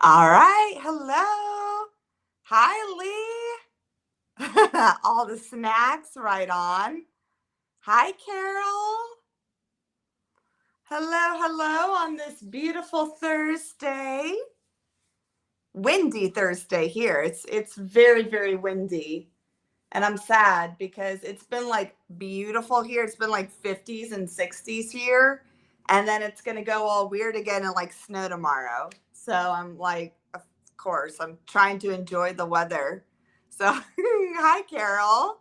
All right. Hello. Hi, Lee. All the snacks right on. Hi, Carol. Hello on this beautiful Thursday. Windy Thursday here. It's very windy. And I'm sad because it's been like beautiful here. It's been like 50s and 60s here. And then it's going to go all weird again and like snow tomorrow. So I'm like, of course, I'm trying to enjoy the weather. So, hi, Carol.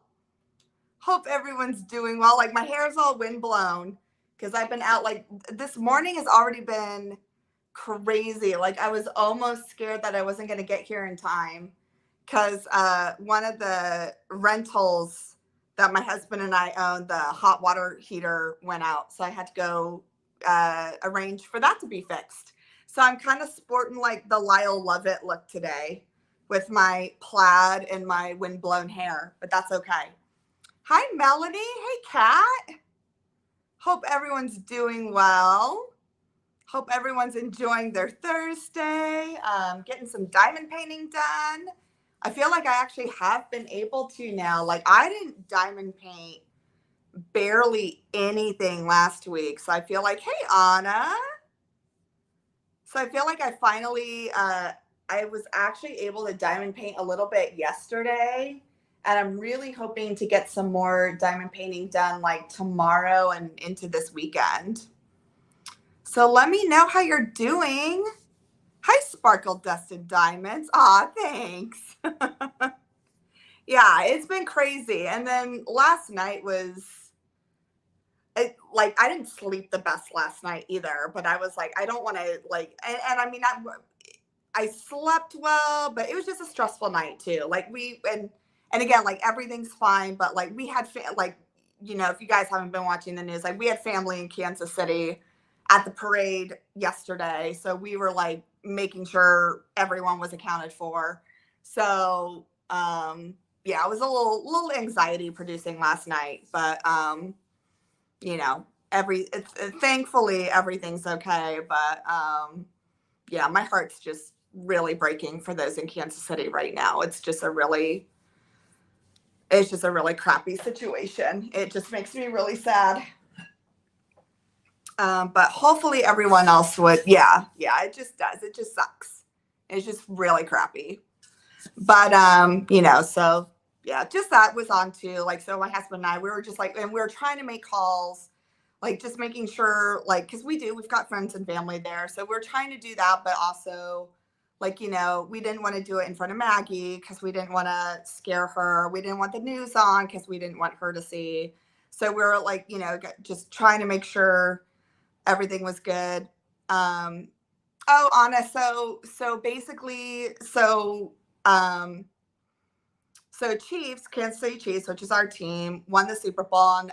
Hope everyone's doing well. Like, my hair is all wind blown because I've been out. Like, this morning has already been crazy. Like, I was almost scared that I wasn't going to get here in time because one of the rentals that my husband and I own, the hot water heater went out. So I had to go arrange for that to be fixed. So I'm kind of sporting like the Lyle Lovett look today with my plaid and my windblown hair, but that's okay. Hi, Melanie. Hey, Kat. Hope everyone's doing well. Hope everyone's enjoying their Thursday, getting some diamond painting done. I feel like I actually have been able to now. Like, I didn't diamond paint barely anything last week. So I feel like, hey, Anna. So I feel like I was actually able to diamond paint a little bit yesterday. And I'm really hoping to get some more diamond painting done like tomorrow and into this weekend. So let me know how you're doing. Hi, Sparkle Dusted Diamonds. Aw, thanks. Yeah, it's been crazy. And then last night was like I didn't sleep the best last night either, but I was like, I don't want to like, and I mean, I slept well, but it was just a stressful night too. Like and again, like everything's fine, but like we had like, if you guys haven't been watching the news, like we had family in Kansas City at the parade yesterday, so we were like making sure everyone was accounted for. So yeah, it was a little anxiety producing last night, but you know, thankfully everything's okay, but yeah, my heart's just really breaking for those in Kansas City right now. It's just a really crappy situation. It just makes me really sad. But hopefully everyone else would. Yeah, it just does. It just sucks. It's just really crappy. But so yeah, just that was on too. Like, so my husband and I, we were just like, and we were trying to make calls, like just making sure, like, because we've got friends and family there, so we're trying to do that, but also, like, we didn't want to do it in front of Maggie because we didn't want to scare her. We didn't want the news on because we didn't want her to see. So we were like, just trying to make sure everything was good. Um, oh, Anna, so basically, um, so Chiefs, Kansas City Chiefs, which is our team, won the Super Bowl, and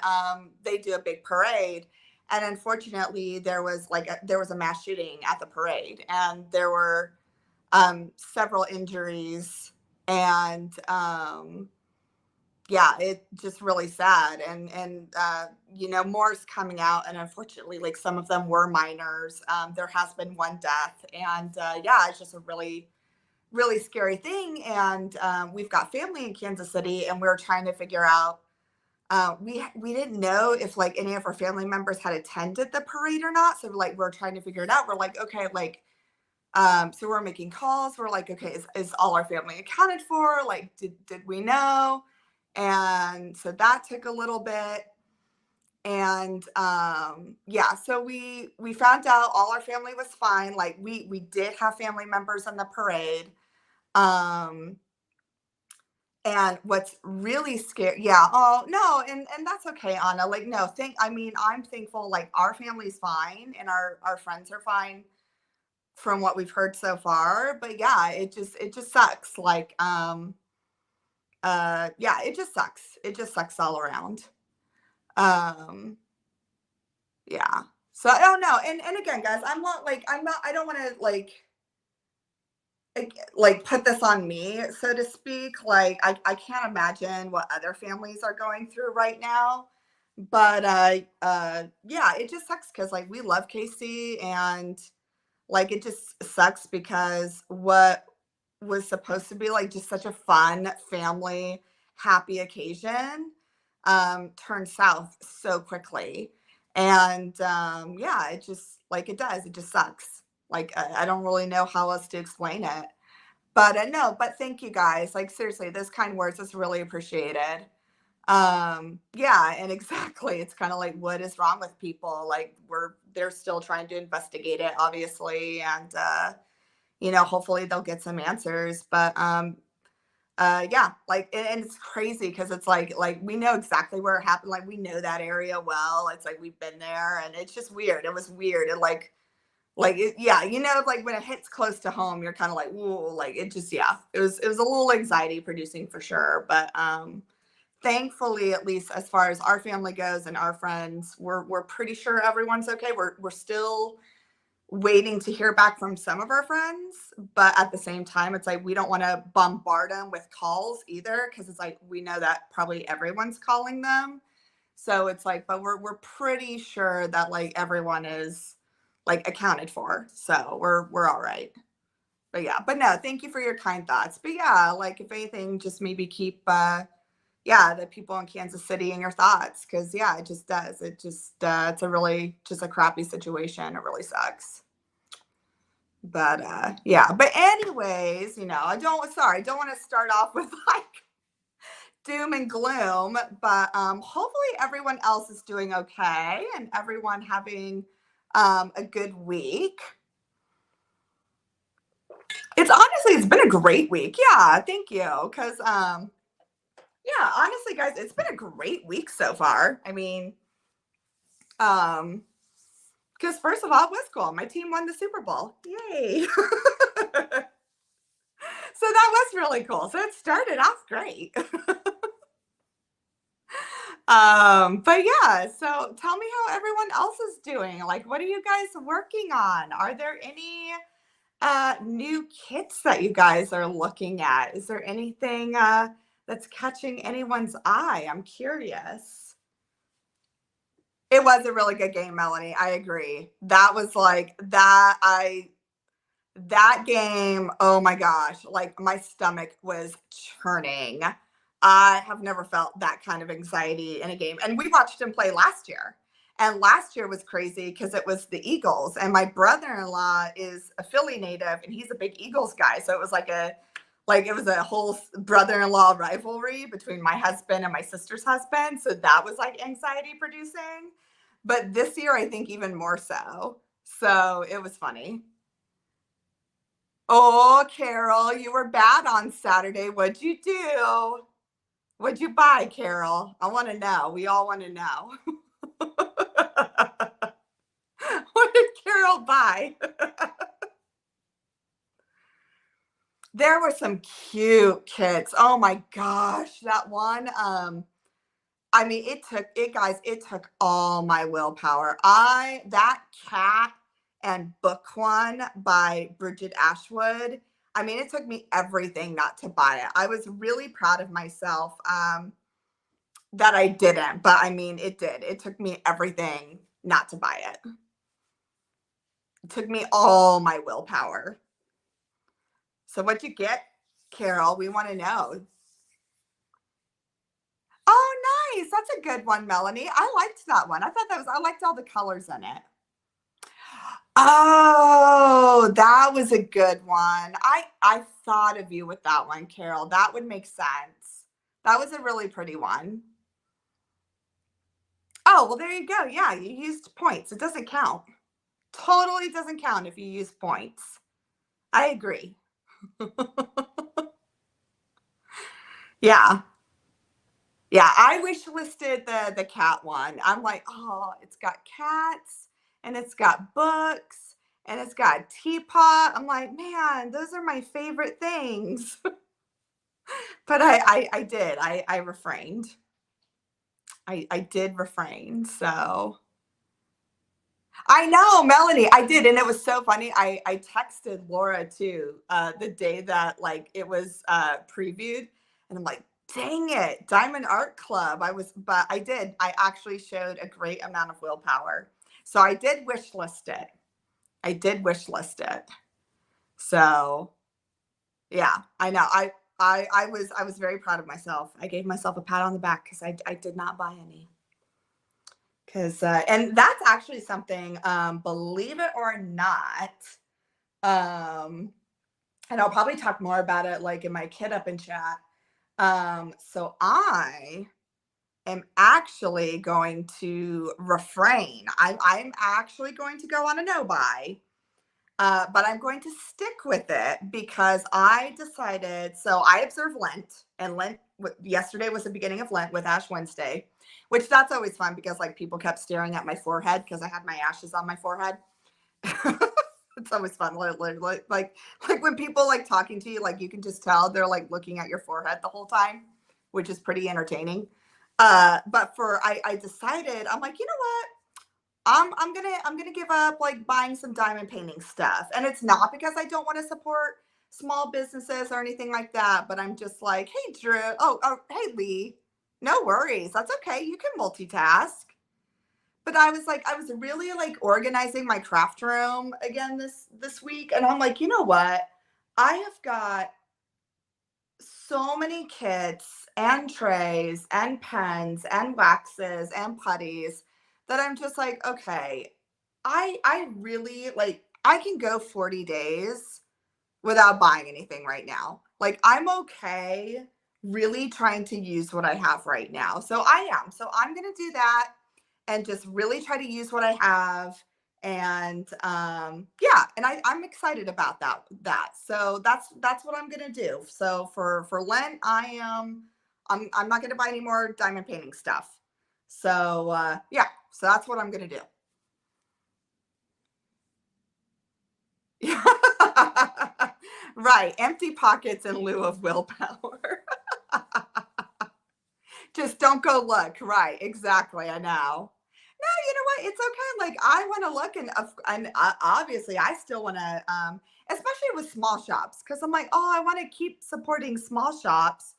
they do a big parade. And unfortunately, there was a mass shooting at the parade, and there were several injuries, and yeah, it just really sad. And more's coming out, and unfortunately, like some of them were minors. There has been one death, and yeah, it's just a really scary thing. And we've got family in Kansas City, and we are trying to figure out. We didn't know if like any of our family members had attended the parade or not. So like we're trying to figure it out. We're like, okay, like so we're making calls. We're like, okay, is all our family accounted for? Like, did we know? And so that took a little bit. And yeah, so we found out all our family was fine. Like we did have family members in the parade. Um, and what's really scary, yeah, oh no, and that's okay, Anna. Like, no, I'm thankful, like our family's fine and our friends are fine from what we've heard so far. But yeah, it just sucks. Like, yeah, it just sucks. It just sucks all around. Um, yeah. So oh no, and again, guys, I don't want to like put this on me, so to speak. Like I can't imagine what other families are going through right now. But yeah, it just sucks because like we love Casey, and Like it just sucks because what was supposed to be like just such a fun family happy occasion turned south so quickly. And yeah, it just like it does. It just sucks. Like I don't really know how else to explain it. But no, but thank you guys. Like seriously, those kind words is really appreciated. Yeah, and exactly. It's kind of like what is wrong with people? Like they're still trying to investigate it, obviously, and hopefully they'll get some answers. But yeah, like and it's crazy because it's like we know exactly where it happened. Like we know that area well. It's like we've been there, and it's just weird. It was weird. And yeah, like when it hits close to home, you're kind of like, ooh, like it just, yeah, it was a little anxiety producing for sure. But thankfully, at least as far as our family goes and our friends, we're pretty sure everyone's okay. We're still waiting to hear back from some of our friends, but at the same time, it's like we don't want to bombard them with calls either, because it's like we know that probably everyone's calling them. So it's like, but we're pretty sure that like everyone is like accounted for. So we're all right. But yeah, but no, thank you for your kind thoughts. But yeah, like if anything, just maybe keep yeah, the people in Kansas City in your thoughts, because yeah, it just does. It just it's a really just a crappy situation. It really sucks. But yeah, but anyways, I don't want to start off with like doom and gloom, but hopefully everyone else is doing okay and everyone having a good week. It's been a great week. Yeah, thank you. Because yeah, honestly, guys, it's been a great week so far. I mean, um, because first of all, it was cool. My team won the Super Bowl. Yay! So that was really cool. So it started off great. But yeah, so tell me how everyone else is doing. Like, what are you guys working on? Are there any new kits that you guys are looking at? Is there anything that's catching anyone's eye? I'm curious. It was a really good game, Melanie. I agree. That was like that game, oh my gosh, like my stomach was churning. I have never felt that kind of anxiety in a game. And we watched him play last year. And last year was crazy because it was the Eagles. And my brother-in-law is a Philly native and he's a big Eagles guy. So it was it was a whole brother-in-law rivalry between my husband and my sister's husband. So that was like anxiety producing. But this year, I think even more so. So it was funny. Oh, Carol, you were bad on Saturday. What'd you do? What'd you buy, Carol? I want to know. We all want to know. What did Carol buy? There were some cute kits. Oh my gosh, that one. I mean, it took all my willpower. That cat and book one by Bridget Ashwood. I mean, it took me everything not to buy it. I was really proud of myself that I didn't, but I mean, it did. It took me everything not to buy it. It took me all my willpower. So what'd you get, Carol? We want to know. Oh, nice. That's a good one, Melanie. I liked that one. I liked all the colors in it. Oh, that was a good one. I thought of you with that one, Carol. That would make sense. That was a really pretty one. Oh, well, there you go. Yeah, you used points. It doesn't count. Totally doesn't count if you use points. I agree. Yeah. Yeah, I wish listed the cat one. I'm like, oh, it's got cats and it's got books and it's got a teapot. I'm like, man, those are my favorite things. But I did. I refrained. I did refrain. So I know, Melanie, I did. And it was so funny. I texted Laura too, the day that like it was previewed. And I'm like, dang it, Diamond Art Club. But I did. I actually showed a great amount of willpower. So I did wish list it. I did wish list it. So yeah, I know. I was very proud of myself. I gave myself a pat on the back because I did not buy any. Because and that's actually something, believe it or not, um, and I'll probably talk more about it like in my kid up in chat. So I am actually going to refrain. I'm actually going to go on a no buy, but I'm going to stick with it because I decided. So I observe Lent, and yesterday was the beginning of Lent with Ash Wednesday, which that's always fun because like people kept staring at my forehead because I had my ashes on my forehead. It's always fun, like when people like talking to you, like you can just tell they're like looking at your forehead the whole time, which is pretty entertaining. But I decided, I'm like, you know what? I'm gonna give up like buying some diamond painting stuff. And it's not because I don't want to support small businesses or anything like that, but I'm just like, hey Drew, oh hey Lee, no worries. That's okay. You can multitask. But I was like, I was really like organizing my craft room again this week. And I'm like, you know what? I have got so many kits and trays and pens and waxes and putties that I'm just like, okay, I really like I can go 40 days without buying anything right now. Like I'm okay really trying to use what I have right now. So I am. So I'm going to do that and just really try to use what I have. And yeah, and I'm excited about that. So that's what I'm gonna do. So for Lent, I'm not gonna buy any more diamond painting stuff. So yeah, so that's what I'm gonna do. Right, empty pockets in lieu of willpower. Just don't go look. Right, exactly. I know. No, you know what? It's okay. Like I want to look, and obviously I still want to, especially with small shops, because I'm like, oh, I want to keep supporting small shops.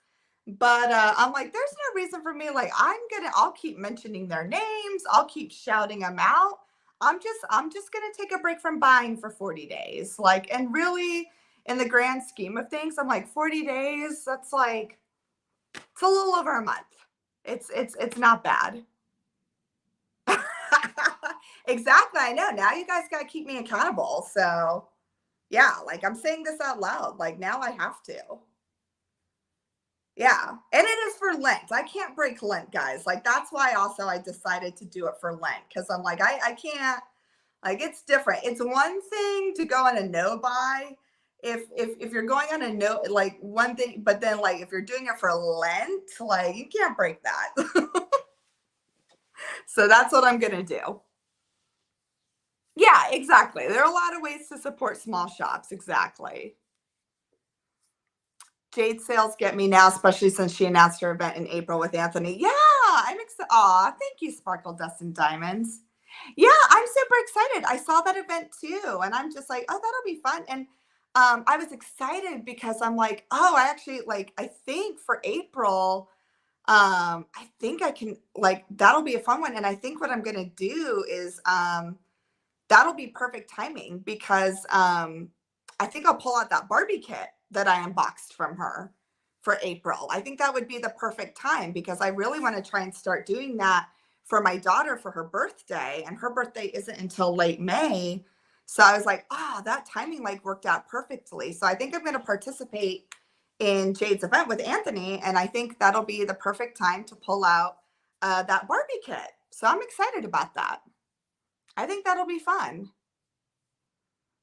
But I'm like, there's no reason for me. Like I'll keep mentioning their names. I'll keep shouting them out. I'm just gonna take a break from buying for 40 days. Like, and really, in the grand scheme of things, I'm like 40 days. That's like it's a little over a month. It's not bad. Exactly. I know. Now you guys got to keep me accountable. So, yeah, like I'm saying this out loud. Like now I have to. Yeah. And it is for Lent. I can't break Lent, guys. Like that's why also I decided to do it for Lent because I'm like, I can't, like it's different. It's one thing to go on a no buy. If you're going on a no, like one thing, but then like if you're doing it for Lent, like you can't break that. So that's what I'm gonna do. Yeah, exactly. There are a lot of ways to support small shops. Exactly. Jade sales get me now, especially since she announced her event in April with Anthony. Yeah, I'm excited. Aw, thank you, Sparkle Dust and Diamonds. Yeah, I'm super excited. I saw that event too, and I'm just like, oh, that'll be fun. And I was excited because I'm like, oh, I actually like. I think for April, I think I can like that'll be a fun one. And I think what I'm gonna do is that'll be perfect timing because I think I'll pull out that Barbie kit that I unboxed from her for April. I think that would be the perfect time because I really want to try and start doing that for my daughter for her birthday, and her birthday isn't until late May. So I was like, oh, that timing like worked out perfectly. So I think I'm going to participate in Jade's event with Anthony, and I think that'll be the perfect time to pull out that Barbie kit. So I'm excited about that. I think that'll be fun.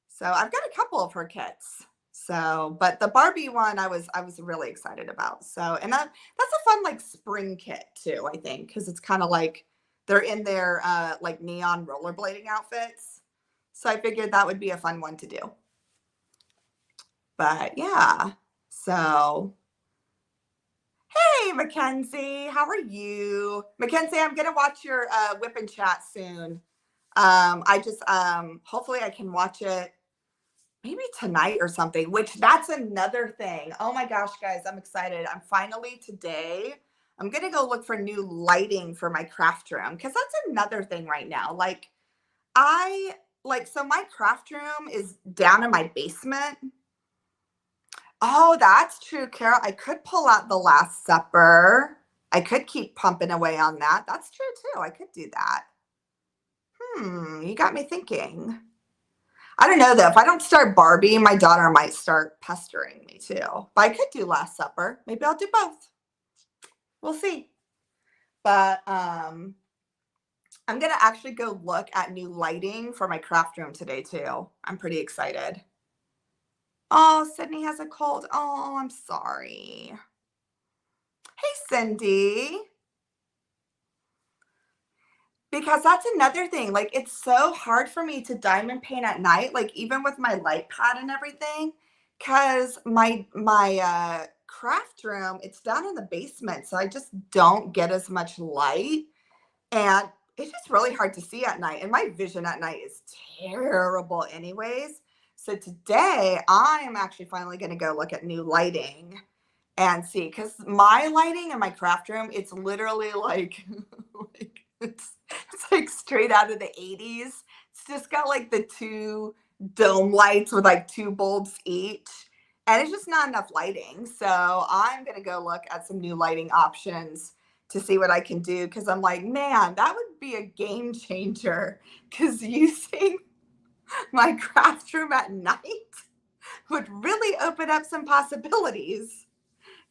So I've got a couple of her kits. So, but the Barbie one I was really excited about. So, and that's a fun like spring kit too, I think, because it's kind of like they're in their like neon rollerblading outfits. So I figured that would be a fun one to do. But yeah. So, hey Mackenzie, how are you? Mackenzie, I'm gonna watch your whip and chat soon. I just hopefully I can watch it maybe tonight or something, which that's another thing. Oh my gosh, guys, I'm excited. I'm finally today. I'm going to go look for new lighting for my craft room because that's another thing right now. Like I like, so my craft room is down in my basement. Oh, that's true, Carol. I could pull out the Last Supper. I could keep pumping away on that. That's true too. I could do that. You got me thinking. I don't know though. If I don't start Barbie, my daughter might start pestering me too. But I could do Last Supper. Maybe I'll do both. We'll see. But I'm gonna actually go look at new lighting for my craft room today too. I'm pretty excited. Oh, Sydney has a cold. Oh, I'm sorry. Hey, Cindy. Because that's another thing. Like, it's so hard for me to diamond paint at night, like even with my light pad and everything, because my craft room, it's down in the basement, so I just don't get as much light, and it's just really hard to see at night. And my vision at night is terrible, anyways. So today, I am actually finally going to go look at new lighting and see, because my lighting in my craft room, it's literally like, like it's like straight out of the 80s. It's just got like the two dome lights with like two bulbs each, and it's just not enough lighting. So I'm gonna go look at some new lighting options to see what I can do, because I'm like, man, that would be a game changer, because using my craft room at night would really open up some possibilities.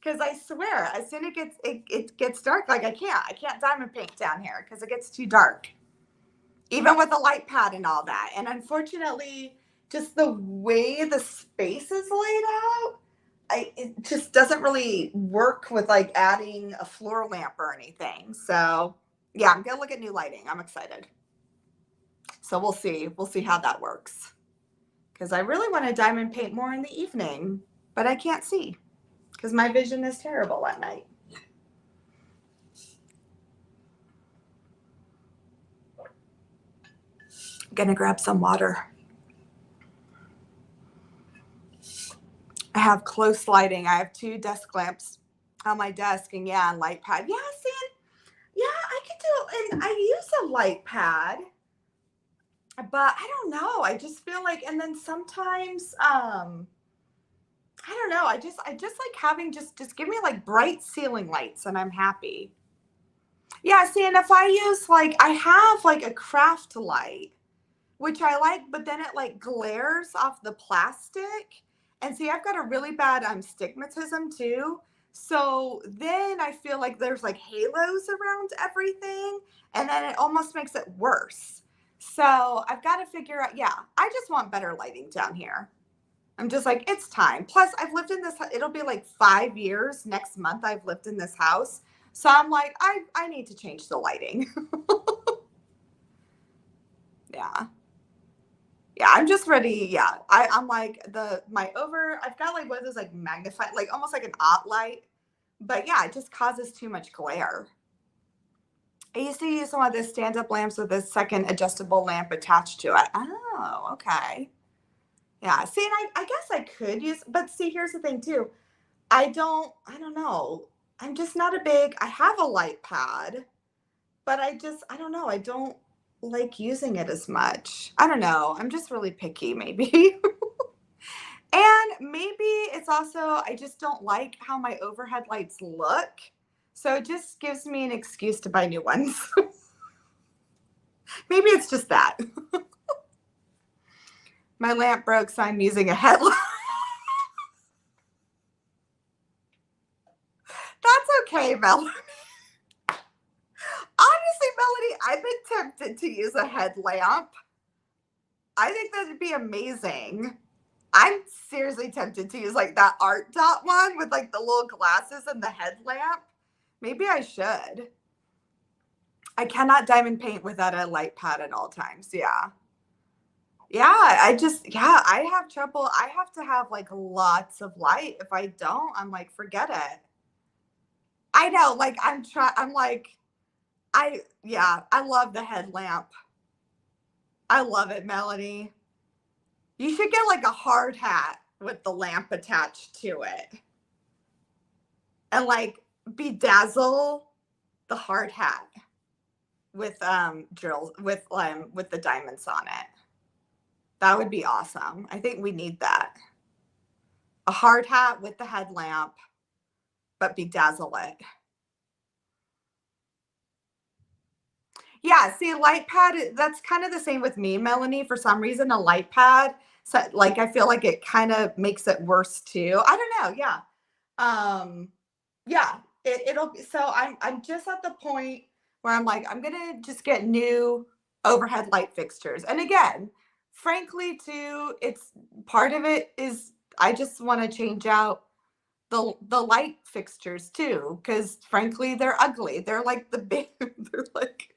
Because I swear, as soon as it gets dark, like I can't diamond paint down here because it gets too dark, even with a light pad and all that. And unfortunately, just the way the space is laid out, it just doesn't really work with like adding a floor lamp or anything. So yeah, I'm gonna look at new lighting. I'm excited. So we'll see. We'll see how that works. Because I really want to diamond paint more in the evening, but I can't see because my vision is terrible at night. I'm gonna grab some water. I have close lighting. I have 2 desk lamps on my desk, and yeah, and light pad. Yeah, see, yeah, I could do, and I use a light pad, but I don't know. I just feel like, and then sometimes, I don't know. I just like having just give me like bright ceiling lights, and I'm happy. Yeah, see, and if I use like I have like a craft light, which I like, but then it like glares off the plastic. And see, I've got a really bad stigmatism too. So then I feel like there's like halos around everything, and then it almost makes it worse. So I've got to figure out, yeah, I just want better lighting down here. I'm just like, it's time. Plus, I've lived in this, it'll be like 5 years next month I've lived in this house. So I'm like, I need to change the lighting. Yeah. Yeah, I'm just ready. Yeah. I'm like I've got like one of those like magnified, like almost like an ot light. But yeah, it just causes too much glare. I used to use one of the stand-up lamps with a second adjustable lamp attached to it. Oh, okay. Yeah. See, and I guess I could use, but see, here's the thing too. I don't know. I'm just not a big, I have a light pad, but I don't know. I don't like using it as much. I don't know. I'm just really picky, maybe. And maybe it's also, I just don't like how my overhead lights look. So it just gives me an excuse to buy new ones. Maybe it's just that. My lamp broke, so I'm using a headlight. That's okay, Melanie. Honestly, Melanie, I've been tempted to use a headlamp. I think that'd be amazing. I'm seriously tempted to use like that art dot one with like the little glasses and the headlamp. Maybe I should. I cannot diamond paint without a light pad at all times. Yeah. Yeah. Yeah, I have trouble. I have to have like lots of light. If I don't, I'm like, forget it. I know. Like, I'm like, yeah, I love the headlamp. I love it, Melanie. You should get like a hard hat with the lamp attached to it and like bedazzle the hard hat with drills with the diamonds on it. That would be awesome. I think we need that. A hard hat with the headlamp, but bedazzle it. Yeah, see, light pad, that's kind of the same with me, Melanie. For some reason, a light pad, so like I feel like it kind of makes it worse too. I don't know. Yeah. Um, yeah, it'll be so I'm just at the point where I'm like, I'm gonna just get new overhead light fixtures. And again, frankly, too, it's part of it is I just want to change out the light fixtures too, because frankly, they're ugly. They're like the big, they're like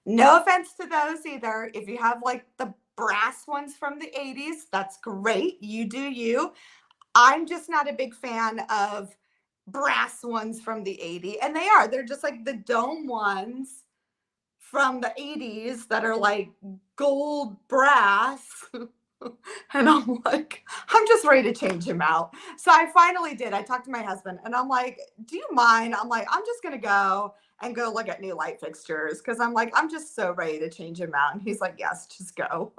no offense to those either. If you have like the brass ones from the 80s, that's great. You do you. I'm just not a big fan of brass ones from the 80s. And they are. They're just like the dome ones from the 80s that are like gold brass. And I'm like, I'm just ready to change him out. So I finally did. I talked to my husband and I'm like, do you mind? I'm like, I'm just going to go and go look at new light fixtures because I'm like, I'm just so ready to change him out. And he's like, yes, just go.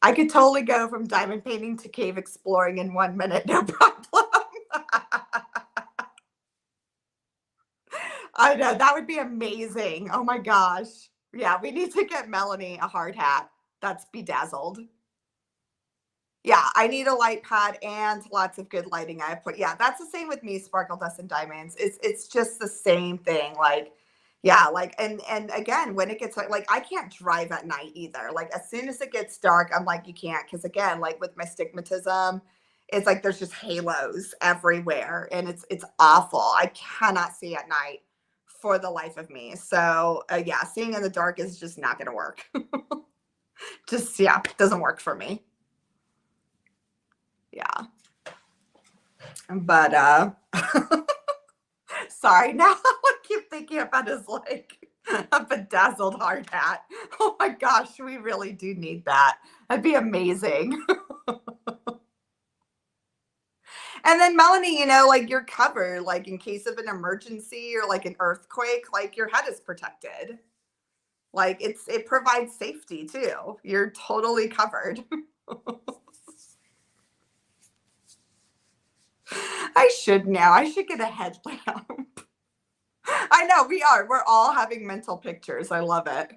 I could totally go from diamond painting to cave exploring in 1 minute, no problem. I know, that would be amazing. Oh my gosh. Yeah, we need to get Melanie a hard hat that's bedazzled. Yeah, I need a light pad and lots of good lighting. I put yeah, that's the same with me, Sparkle Dust and Diamonds. It's just the same thing. Like, yeah, like and again, when it gets like I can't drive at night either. Like as soon as it gets dark, I'm like, you can't, because again, like with my stigmatism, it's like there's just halos everywhere and it's awful. I cannot see at night for the life of me. So yeah, seeing in the dark is just not gonna work. Just yeah, doesn't work for me. Yeah. But sorry, now I keep thinking about his like a bedazzled hard hat. Oh my gosh, we really do need that. That'd be amazing. And then Melanie, like you're covered, like in case of an emergency or like an earthquake, like your head is protected. Like it provides safety too. You're totally covered. I should now. I should get a headlamp. I know we are. We're all having mental pictures. I love it.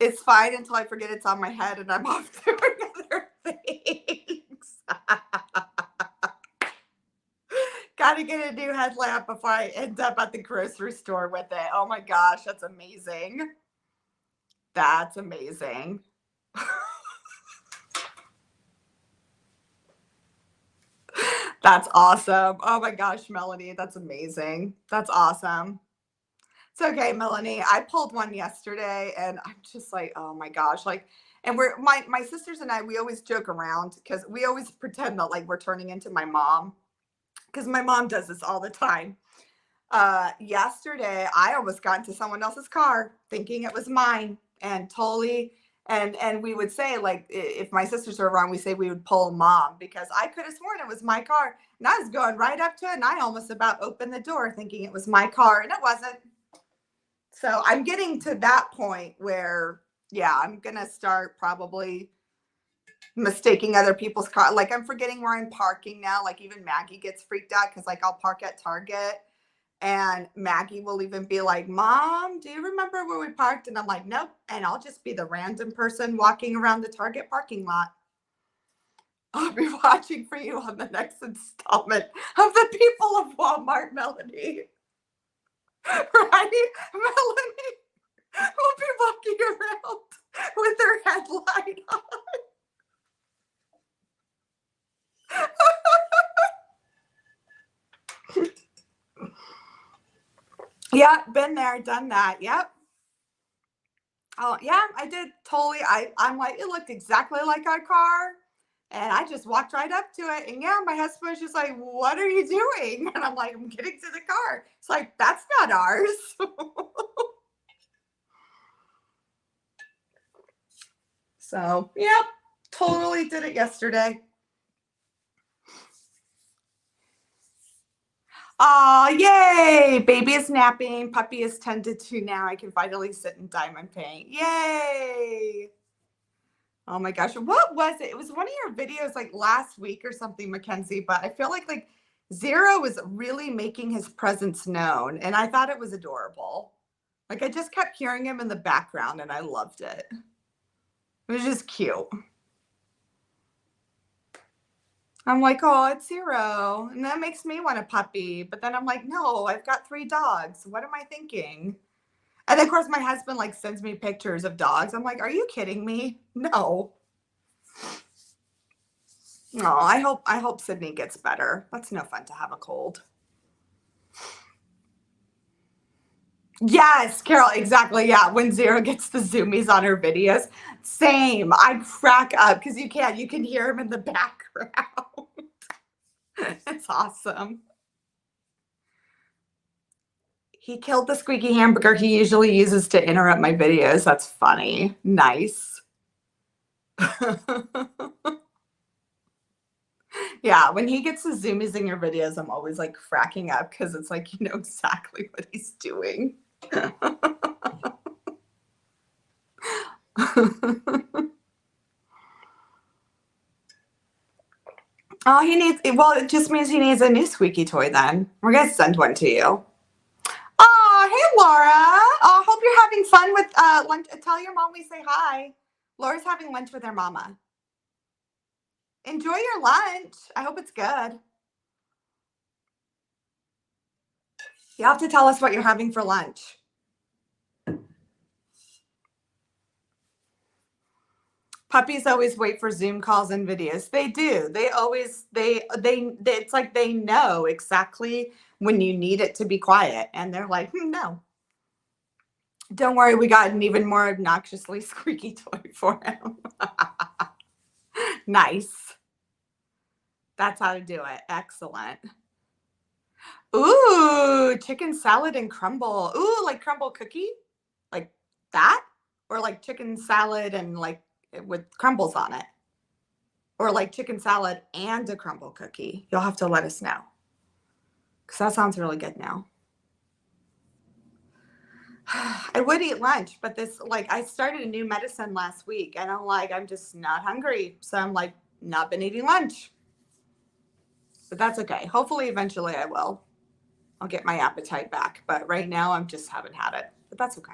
It's fine until I forget it's on my head and I'm off doing other things. Gotta get a new headlamp before I end up at the grocery store with it. Oh my gosh, that's amazing. That's amazing. That's awesome. Oh my gosh, Melanie, that's amazing. That's awesome. It's okay, Melanie. I pulled one yesterday and I'm just like, oh my gosh. Like, and we're my sisters and I, we always joke around because we always pretend that like we're turning into my mom. Because my mom does this all the time. Yesterday I almost got into someone else's car thinking it was mine and totally and we would say like if my sisters are around, we say we would pull mom because I could have sworn it was my car and I was going right up to it and I almost about opened the door thinking it was my car and it wasn't. So I'm getting to that point where, yeah, I'm going to start probably mistaking other people's car. Like I'm forgetting where I'm parking now. Like even Maggie gets freaked out because like I'll park at Target and Maggie will even be like, Mom, do you remember where we parked? And I'm like, nope. And I'll just be the random person walking around the Target parking lot. I'll be watching for you on the next installment of the People of Walmart, Melanie. Right? Melanie will be walking around with her headlight on. Yeah, been there, done that. Yep. Oh, yeah, I did totally. I'm like, it looked exactly like our car. And I just walked right up to it. And yeah, my husband was just like, what are you doing? And I'm like, I'm getting to the car. It's like, that's not ours. So, yep, totally did it yesterday. Oh, yay! Baby is napping. Puppy is tended to now. I can finally sit in diamond paint. Yay! Oh my gosh. What was it? It was one of your videos like last week or something, Mackenzie, but I feel like Zero was really making his presence known, and I thought it was adorable. Like I just kept hearing him in the background and I loved it. It was just cute. I'm like, oh, it's Zero. And that makes me want a puppy. But then I'm like, no, I've got 3 dogs. What am I thinking? And of course, my husband like sends me pictures of dogs. I'm like, are you kidding me? No. No, I hope Sydney gets better. That's no fun to have a cold. Yes, Carol, exactly. Yeah, when Zero gets the zoomies on her videos, same. I crack up because you can hear him in the background. It's awesome. He killed the squeaky hamburger he usually uses to interrupt my videos. That's funny. Nice. Yeah, when he gets the zoomies in your videos, I'm always like cracking up because it's like you know exactly what he's doing. Oh, well, it just means he needs a new squeaky toy then. We're going to send one to you. Oh, hey, Laura. Oh, hope you're having fun with lunch. Tell your mom we say hi. Laura's having lunch with her mama. Enjoy your lunch. I hope it's good. You have to tell us what you're having for lunch. Puppies always wait for Zoom calls and videos. They do. They always it's like they know exactly when you need it to be quiet and they're like, "No. Don't worry, we got an even more obnoxiously squeaky toy for him." Nice. That's how to do it. Excellent. Ooh, chicken salad and crumble. Ooh, like crumble cookie? Like that? Or like chicken salad and like with crumbles on it? Or like chicken salad and a crumble cookie? You'll have to let us know. Because that sounds really good now. I would eat lunch, but this, like, I started a new medicine last week and I'm like, I'm just not hungry. So I'm like, not been eating lunch. But that's okay. Hopefully, eventually I will. I'll get my appetite back. But right now, I just haven't had it. But that's okay.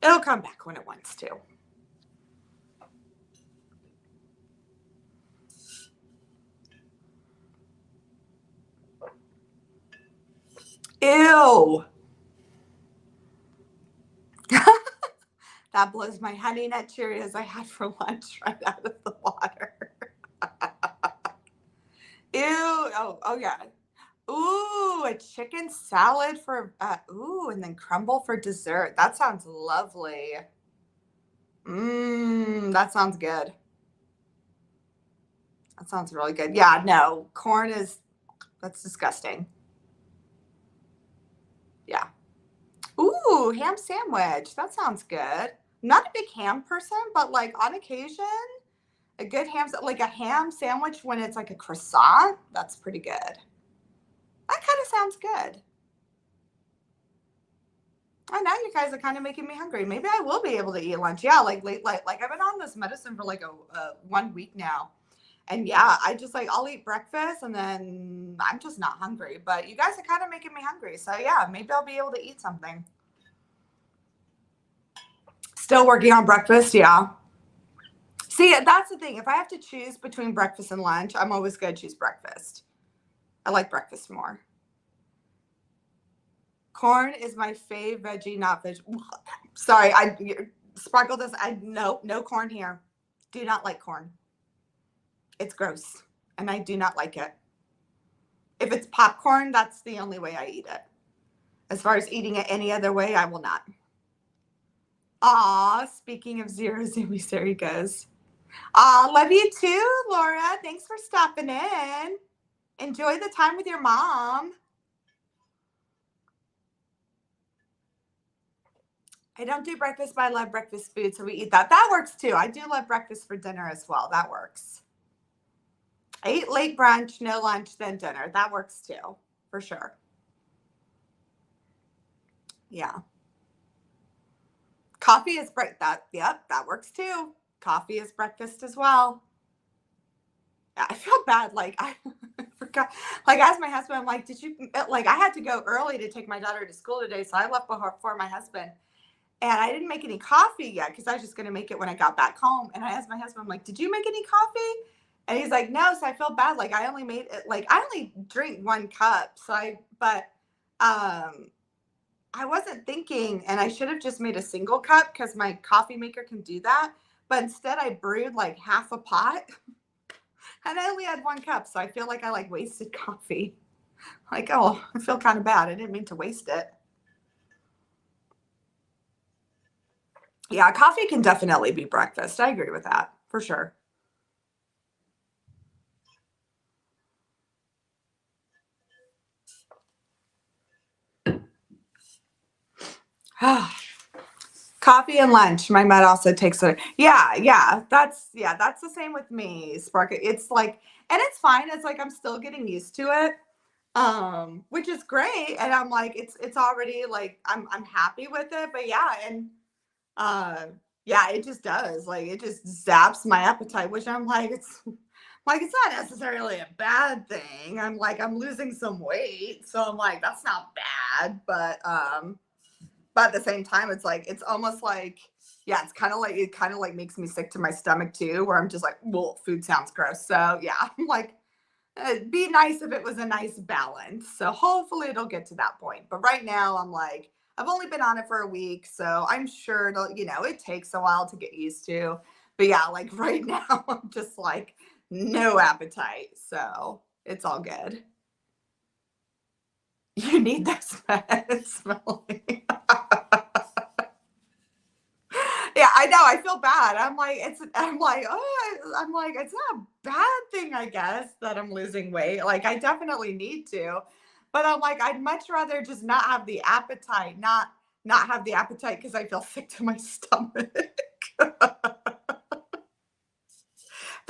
It'll come back when it wants to. Ew. That blows my honey nut Cheerios I had for lunch right out of the water. Ew. Oh yeah. Ooh, a chicken salad for and then crumble for dessert. That sounds lovely. That sounds good. That sounds really good. Yeah, no, that's disgusting. Yeah. Ooh, ham sandwich. That sounds good. Not a big ham person, but like on occasion, a good like a ham sandwich when it's like a croissant, that's pretty good. That kind of sounds good. Oh, now you guys are kind of making me hungry. Maybe I will be able to eat lunch. Yeah, like late, like I've been on this medicine for like a 1 week now. And yeah, I just like I'll eat breakfast and then I'm just not hungry. But you guys are kind of making me hungry. So yeah, maybe I'll be able to eat something. Still working on breakfast, yeah. See, that's the thing. If I have to choose between breakfast and lunch, I'm always going to choose breakfast. I like breakfast more. Corn is my fave veggie, not veg. Sorry, I Sparkle does. No corn here. Do not like corn. It's gross, and I do not like it. If it's popcorn, that's the only way I eat it. As far as eating it any other way, I will not. Aw, speaking of Zero zoomies, there he goes. Aw, love you too, Laura. Thanks for stopping in. Enjoy the time with your mom. I don't do breakfast, but I love breakfast food, so we eat that. That works too. I do love breakfast for dinner as well. That works. I eat late brunch, no lunch, then dinner. That works too. for sure. Yeah. Coffee is yep, that works too. Coffee is breakfast as well. I feel bad. Like I forgot. Like I asked my husband, I'm like, did you like? I had to go early to take my daughter to school today, so I left before my husband, and I didn't make any coffee yet because I was just gonna make it when I got back home. And I asked my husband, I'm like, did you make any coffee? And he's like, no. So I feel bad. Like I only made it. Like I only drink 1 cup. Um, I wasn't thinking, and I should have just made a single cup because my coffee maker can do that. But instead, I brewed like half a pot. And I only had 1 cup, so I feel like I like wasted coffee. Like, oh, I feel kind of bad. I didn't mean to waste it. Yeah, coffee can definitely be breakfast. I agree with that for sure. Coffee and lunch. My med also takes it. Yeah, that's the same with me. Spark it. It's like, and it's fine. It's like I'm still getting used to it. Which is great. And I'm like, it's already like I'm happy with it. But yeah, and uh yeah, it just does. Like it just zaps my appetite, which I'm like, it's not necessarily a bad thing. I'm like, I'm losing some weight. So I'm like, that's not bad. But at the same time, it's like it's almost like, yeah, it kind of like makes me sick to my stomach too, where I'm just like, well, food sounds gross. So yeah, I'm like, it'd be nice if it was a nice balance. So hopefully it'll get to that point. But right now, I'm like, I've only been on it for a week, so I'm sure it takes a while to get used to. But yeah, like right now, I'm just like no appetite. So it's all good. You need this smelling. Yeah, I know. I feel bad. I'm like, it's not a bad thing, I guess, that I'm losing weight. Like, I definitely need to. But I'm like, I'd much rather just not have the appetite, not have the appetite because I feel sick to my stomach. But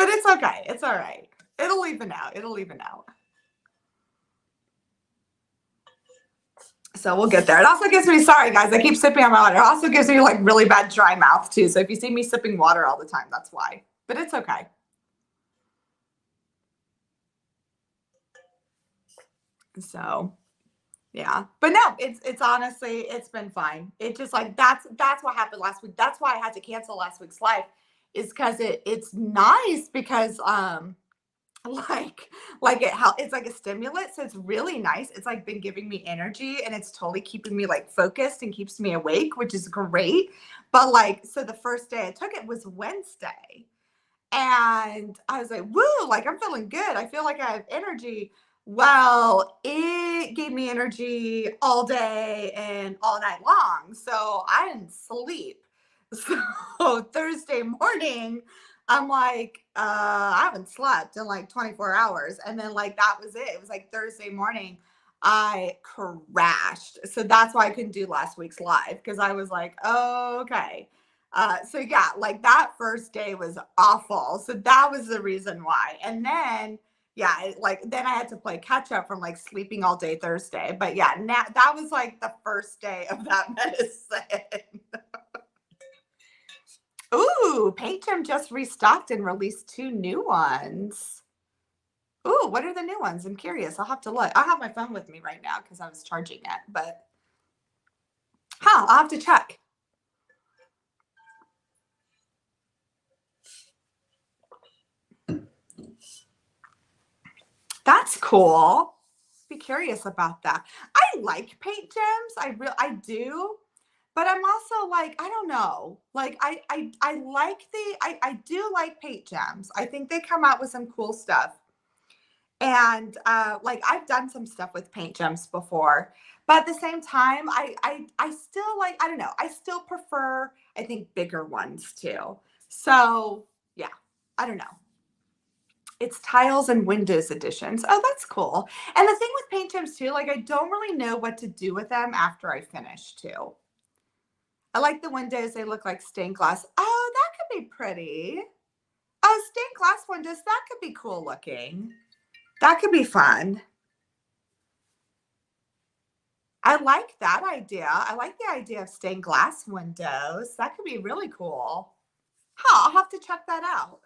it's okay. It's all right. It'll even out. It'll even out. So we'll get there. It also gives me, sorry guys, I keep sipping on my water. It also gives me like really bad dry mouth too. So if you see me sipping water all the time, that's why. But it's okay. So yeah. But no, it's honestly, it's been fine. It just like that's what happened last week. That's why I had to cancel last week's live, is because it's nice because like it's like a stimulant, so it's really nice. It's like been giving me energy, and it's totally keeping me like focused and keeps me awake, which is great. But like, so the first day I took it was Wednesday, and I was like, woo, like I'm feeling good, I feel like I have energy. Well, it gave me energy all day and all night long, so I didn't sleep. So Thursday morning, I'm like, I haven't slept in like 24 hours. And then like that was it. It was like Thursday morning, I crashed. So that's why I couldn't do last week's live, because I was like, oh, okay. So yeah, like that first day was awful. So that was the reason why. And then yeah, like then I had to play catch up from like sleeping all day Thursday. But yeah, that was like the first day of that medicine. Ooh, Paint Gym just restocked and released 2 new ones. Ooh, what are the new ones? I'm curious. I'll have to look. I have my phone with me right now because I was charging it, but I'll have to check. That's cool. Be curious about that. I like Paint Gems. I do. But I'm also like, I don't know. Like I like I do like Paint Gems. I think they come out with some cool stuff. And like I've done some stuff with Paint Gems before, but at the same time, I still like, I don't know, I still prefer, I think, bigger ones too. So yeah, I don't know. It's tiles and windows editions. Oh, that's cool. And the thing with Paint Gems too, like I don't really know what to do with them after I finish too. I like the windows, they look like stained glass. Oh, that could be pretty. Oh, stained glass windows, that could be cool looking. That could be fun. I like that idea. I like the idea of stained glass windows. That could be really cool. Huh, I'll have to check that out.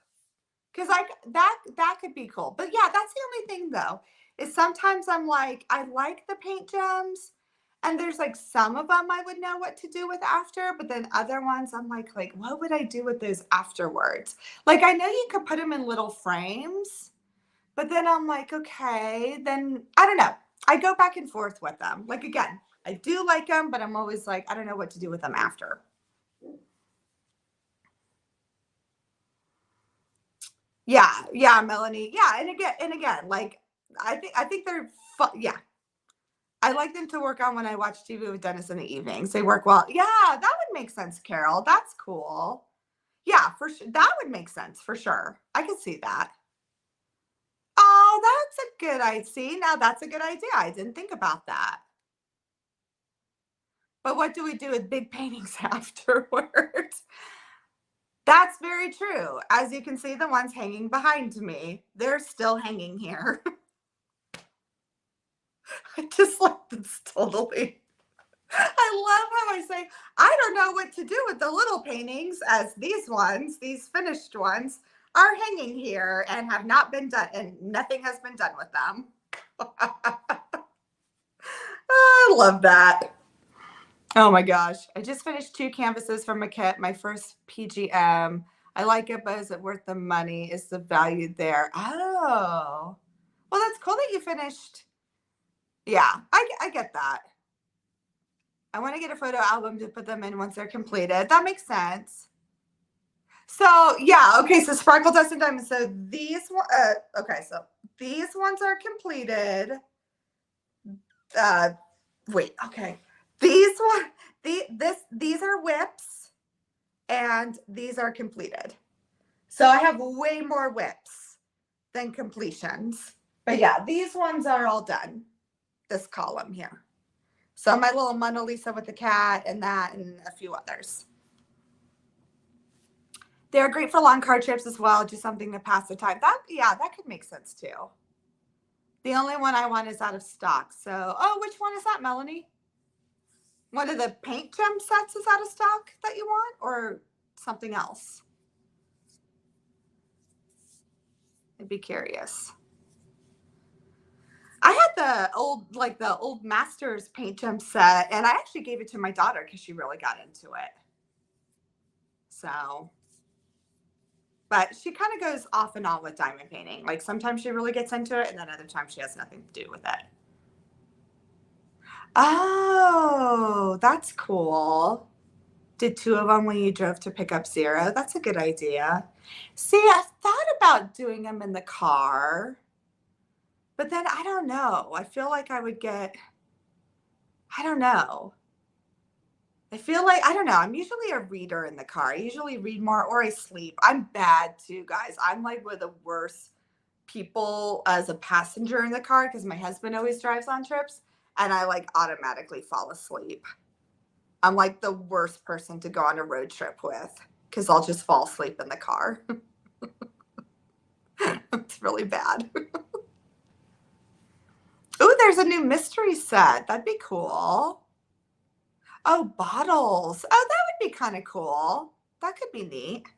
Because that could be cool. But yeah, that's the only thing though, is sometimes I'm like, I like the paint gems. And there's like some of them I would know what to do with after, but then other ones I'm like, what would I do with those afterwards? Like I know you could put them in little frames, but then I'm like, okay, then I don't know. I go back and forth with them. Like again, I do like them, but I'm always like, I don't know what to do with them after. Yeah, Melanie. Yeah, and again, like I think they're fun. Yeah, I like them to work on when I watch TV with Dennis in the evenings. They work well. Yeah, that would make sense, Carol. That's cool. Yeah, for sure. That would make sense for sure. I could see that. Oh, that's a good idea. See, now that's a good idea. I didn't think about that. But what do we do with big paintings afterwards? That's very true. As you can see, the ones hanging behind me, they're still hanging here. I just like this totally. I love how I say, I don't know what to do with the little paintings as these ones, these finished ones, are hanging here and have not been done, and nothing has been done with them. I love that. Oh my gosh. I just finished 2 canvases from a kit, my first PGM. I like it, but is it worth the money? Is the value there? Oh, well, that's cool that you finished. Yeah, I get that. I want to get a photo album to put them in once they're completed. That makes sense. So yeah, okay. So Sparkle Dust and Diamonds. So okay. So these ones are completed. Uh, wait. Okay. These one. These are whips, and these are completed. So I have way more whips than completions. But yeah, these ones are all done. This column here. So my little Mona Lisa with the cat and that and a few others. They're great for long car trips as well, just something to pass the time. That could make sense too. The only one I want is out of stock. So, oh, which one is that, Melanie? One of the paint gem sets is out of stock that you want, or something else? I'd be curious. I had the old Masters paint gem set, and I actually gave it to my daughter because she really got into it. So, but she kind of goes off and on with diamond painting. Like sometimes she really gets into it, and then other times she has nothing to do with it. Oh, that's cool. Did 2 of them when you drove to pick up 0? That's a good idea. See, I thought about doing them in the car, but then I don't know. I feel like I would get, I don't know. I feel like, I don't know. I'm usually a reader in the car. I usually read more or I sleep. I'm bad too, guys. I'm like one of the worst people as a passenger in the car because my husband always drives on trips and I like automatically fall asleep. I'm like the worst person to go on a road trip with because I'll just fall asleep in the car. It's really bad. Oh, there's a new mystery set. That'd be cool. Oh, bottles. Oh, that would be kind of cool. That could be neat.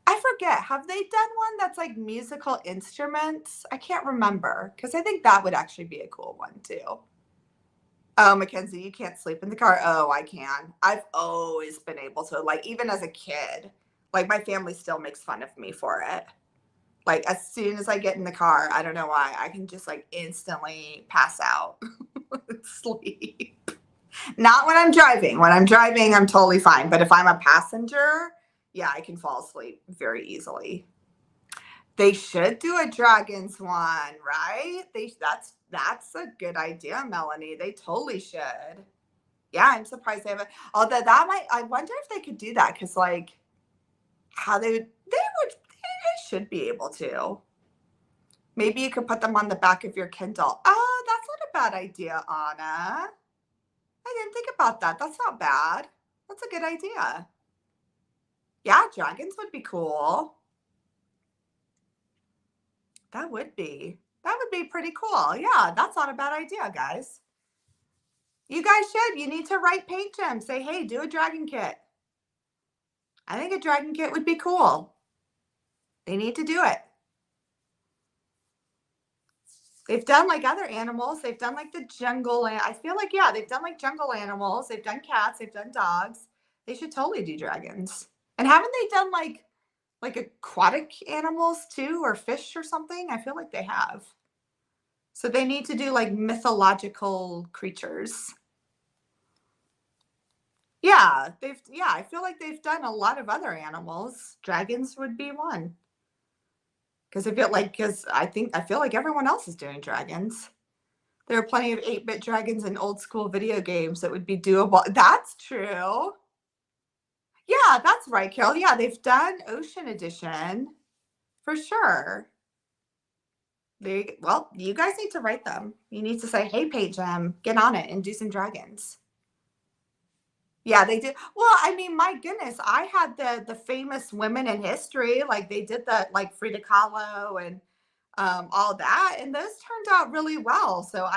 I forget. Have they done one that's like musical instruments? I can't remember because I think that would actually be a cool one too. Oh, Mackenzie, you can't sleep in the car. Oh, I can. I've always been able to, like, even as a kid, like, my family still makes fun of me for it. Like, as soon as I get in the car, I don't know why, I can just like instantly pass out, sleep. Not when I'm driving. When I'm driving, I'm totally fine. But if I'm a passenger, yeah, I can fall asleep very easily. They should do a dragons one, right? That's a good idea, Melanie. They totally should. Yeah, I'm surprised they haven't. Although that might, I wonder if they could do that because like how they should be able to. Maybe you could put them on the back of your Kindle. Oh, that's not a bad idea, Anna. I didn't think about that. That's not bad. That's a good idea. Yeah, dragons would be cool. That would be. That would be pretty cool. Yeah, that's not a bad idea, guys. You guys should. You need to write Paint Gem. Say, hey, do a dragon kit. I think a dragon kit would be cool. They need to do it. They've done like other animals. They've done like the jungle. And I feel like, yeah, they've done like jungle animals. They've done cats. They've done dogs. They should totally do dragons. And haven't they done like aquatic animals too, or fish or something? I feel like they have. So they need to do like mythological creatures. Yeah, I feel like they've done a lot of other animals. Dragons would be one. Because I feel like everyone else is doing dragons. There are plenty of 8-bit dragons in old school video games that would be doable. That's true. Yeah, that's right, Carol. Yeah, they've done Ocean Edition for sure. Well, you guys need to write them. You need to say, hey, Paint Gem, get on it and do some dragons. Yeah, they did. Well, I mean, my goodness, I had the famous women in history, like they did the like Frida Kahlo and all that, and those turned out really well. So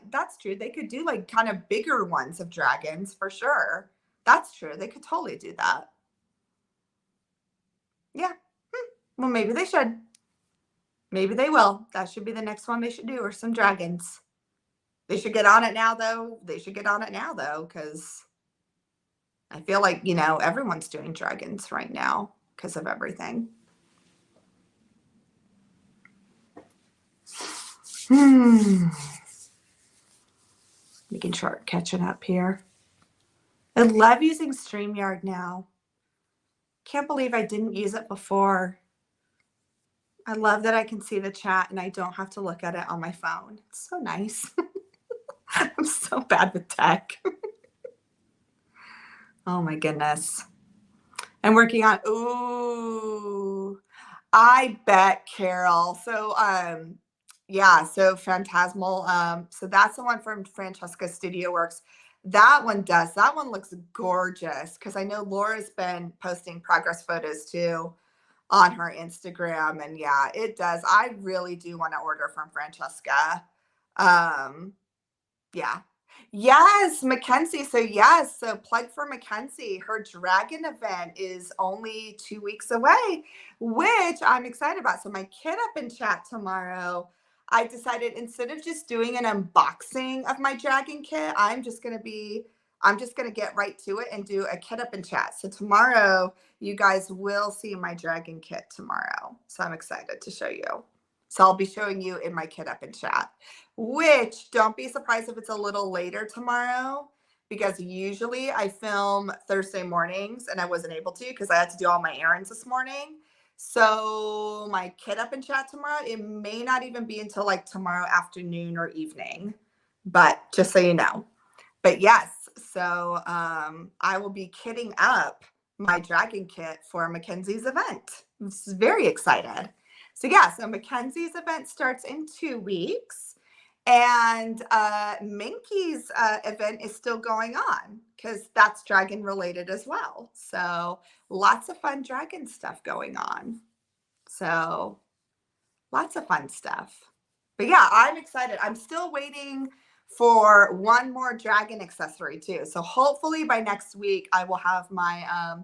that's true. They could do like kind of bigger ones of dragons for sure. That's true. They could totally do that. Yeah. Well, maybe they should. Maybe they will. That should be the next one they should do, or some dragons. They should get on it now, though. Because I feel like, everyone's doing dragons right now because of everything. Making sure catching up here. I love using StreamYard now. Can't believe I didn't use it before. I love that I can see the chat and I don't have to look at it on my phone. It's so nice. I'm so bad with tech. Oh my goodness. I'm working on, I bet, Carol. So, so Phantasmal. So that's the one from Francesca Studio Works. That one looks gorgeous because I know Laura's been posting progress photos too on her Instagram. And yeah, it does. I really do want to order from Francesca. Yeah. Yes, Mackenzie. So plug for Mackenzie. Her dragon event is only 2 weeks away, which I'm excited about. So my kid up in chat tomorrow, I decided instead of just doing an unboxing of my dragon kit, I'm just gonna get right to it and do a kit up in chat. So tomorrow you guys will see my dragon kit tomorrow. So I'm excited to show you. So I'll be showing you in my kit up in chat, which don't be surprised if it's a little later tomorrow, because usually I film Thursday mornings and I wasn't able to because I had to do all my errands this morning. So my kit up in chat tomorrow, it may not even be until like tomorrow afternoon or evening, but just so you know. But yes, so I will be kitting up my dragon kit for Mackenzie's event. I'm very excited. So Mackenzie's event starts in 2 weeks, and Minky's event is still going on because that's dragon related as well. So lots of fun dragon stuff going on. So lots of fun stuff. But yeah, I'm excited. I'm still waiting for one more dragon accessory too. So hopefully by next week, I will have my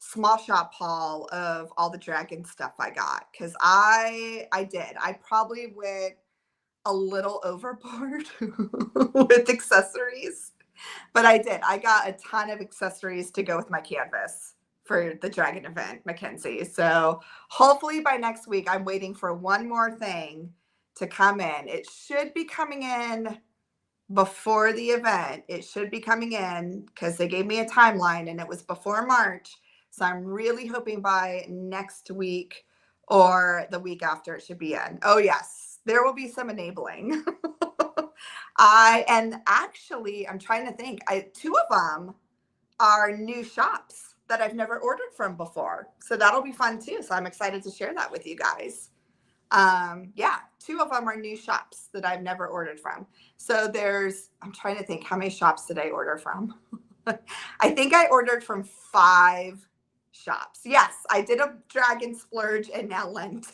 small shop haul of all the dragon stuff I got, because I probably went a little overboard with accessories, but I got a ton of accessories to go with my canvas for the dragon event, Mackenzie. So hopefully by next week, I'm waiting for one more thing to come in. It should be coming in before the event. It should be coming in because they gave me a timeline and it was before March. So I'm really hoping by next week or the week after it should be in. Oh yes, there will be some enabling. I'm trying to think. 2 of them are new shops that I've never ordered from before. So that'll be fun too. So I'm excited to share that with you guys. 2 of them are new shops that I've never ordered from. So I'm trying to think, how many shops did I order from? I think I ordered from 5 shops. Yes, I did a dragon splurge and now Lent.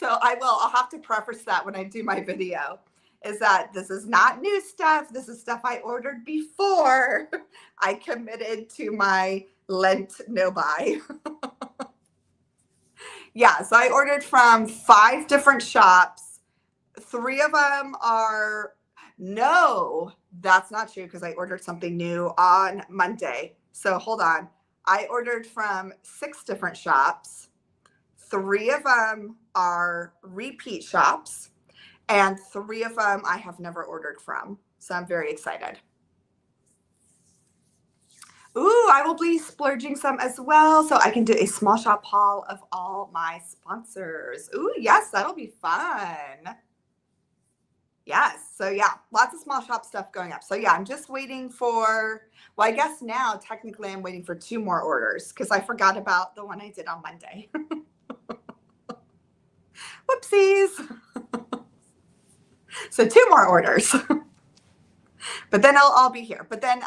I'll have to preface that when I do my video. is that this is not new stuff. This is stuff I ordered before I committed to my Lent no buy. Yeah, so I ordered from 5 different shops. 3 of them are, no, that's not true because I ordered something new on Monday. So hold on. I ordered from 6 different shops. 3 of them are repeat shops, and 3 of them I have never ordered from. So I'm very excited. Ooh, I will be splurging some as well, so I can do a small shop haul of all my sponsors. Ooh, yes, that'll be fun. Yes, so yeah, lots of small shop stuff going up. So yeah, I'm just waiting for, well, I guess now technically I'm waiting for 2 more orders because I forgot about the one I did on Monday. Whoopsies. So 2 more orders. But then I'll be here. But then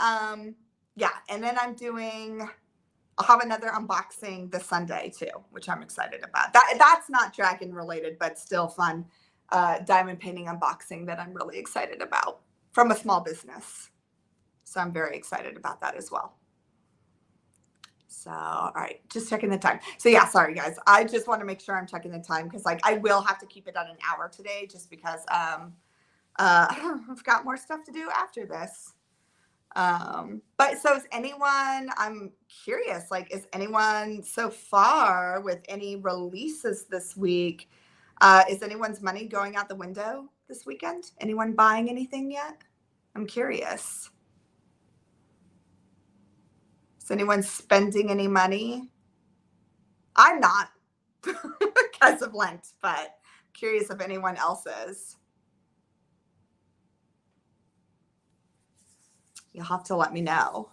yeah, and then I'll have another unboxing this Sunday too, which I'm excited about. That's not dragon related, but still fun diamond painting unboxing that I'm really excited about from a small business. So I'm very excited about that as well. So, all right, just checking the time. So yeah, sorry guys. I just want to make sure I'm checking the time because like I will have to keep it at an hour today just because I've got more stuff to do after this. But so is anyone, I'm curious, like, is anyone so far with any releases this week? Is anyone's money going out the window this weekend? Anyone buying anything yet? I'm curious. Is anyone spending any money? I'm not because of Lent, but curious if anyone else is. You'll have to let me know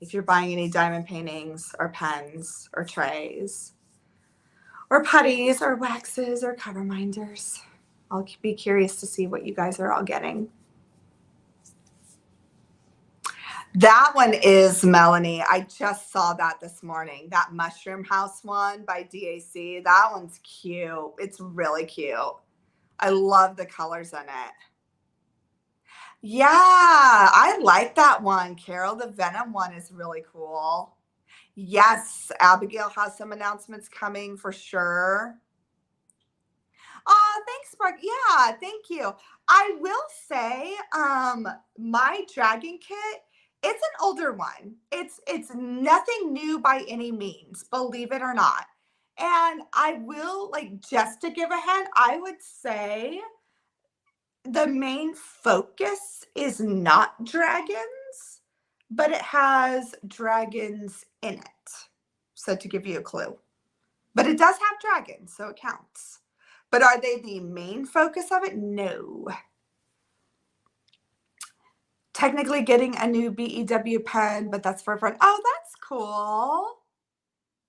if you're buying any diamond paintings or pens or trays or putties or waxes or cover minders. I'll be curious to see what you guys are all getting. That one is Melanie. I just saw that this morning. That Mushroom House one by DAC. That one's cute. It's really cute. I love the colors in it. Yeah, I like that one, Carol. The Venom one is really cool. Yes, Abigail has some announcements coming for sure. Oh, thanks, Mark. Yeah, thank you. I will say, my dragon kit, it's an older one. It's nothing new by any means, believe it or not. And I will, like, just to give a hint, I would say the main focus is not dragons, but it has dragons in it. So to give you a clue. But it does have dragons, so it counts. But are they the main focus of it? No. Technically getting a new BEW pen, but that's for a friend. Oh, that's cool.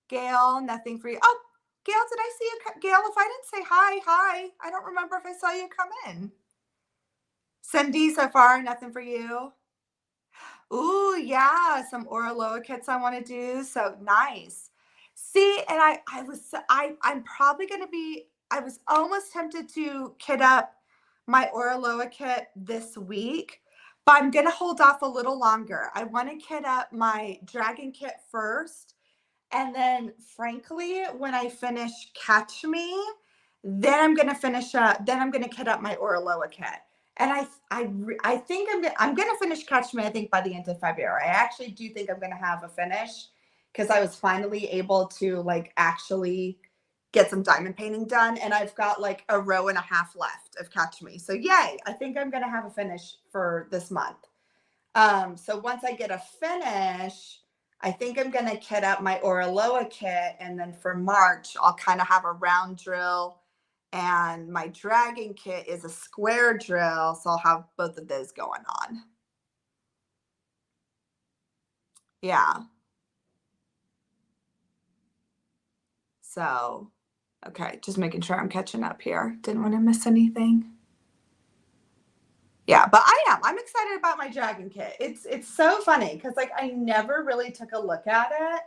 Gail, nothing for you. Oh, Gail, did I see you? Gail, if I didn't say hi. I don't remember if I saw you come in. Cindy, so far, nothing for you. Ooh, yeah, some Oraloa kits I want to do. So nice. See, and I'm probably going to be, I was almost tempted to kit up my Oraloa kit this week, but I'm going to hold off a little longer. I want to kit up my dragon kit first. And then frankly, when I finish Catch Me, then I'm going to kit up my Oraloa kit. And I think I'm gonna finish Catch Me, I think, by the end of February. I actually do think I'm gonna have a finish because I was finally able to like actually get some diamond painting done, and I've got like a row and a half left of Catch Me. So yay! I think I'm gonna have a finish for this month. So once I get a finish, I think I'm gonna kit up my Oraloa kit, and then for March I'll kind of have a round drill. And my dragon kit is a square drill, so I'll have both of those going on. Yeah. So, okay, just making sure I'm catching up here. Didn't want to miss anything. Yeah, but I'm excited about my dragon kit. It's so funny because like I never really took a look at it.